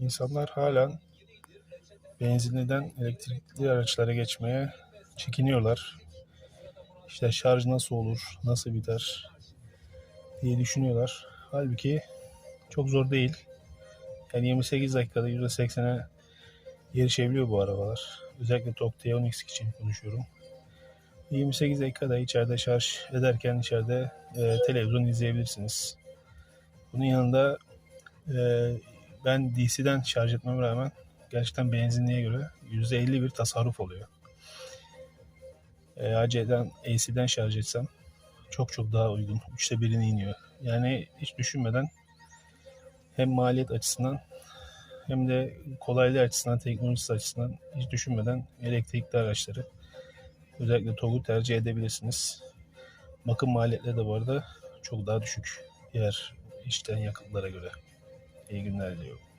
İnsanlar halen benzinliden elektrikli araçlara geçmeye çekiniyorlar. İşte şarj nasıl olur, nasıl biter diye düşünüyorlar. Halbuki çok zor değil. Yani 28 dakikada %80'e erişebiliyor bu arabalar. Özellikle TOG T10X için konuşuyorum. 28 dakikada içeride şarj ederken içeride televizyon izleyebilirsiniz. Bunun yanında e, ben DC'den şarj etmeme rağmen gerçekten benzinliğe göre %50 bir tasarruf oluyor. AC'den şarj etsem çok çok daha uygun. 3'te 1'ine iniyor. Yani hiç düşünmeden hem maliyet açısından hem de kolaylığı açısından, teknolojisi açısından hiç düşünmeden elektrikli araçları, özellikle TOG'u tercih edebilirsiniz. Bakım maliyetleri de bu arada çok daha düşük diğer içten yakıtlara göre. İyi günler diliyorum.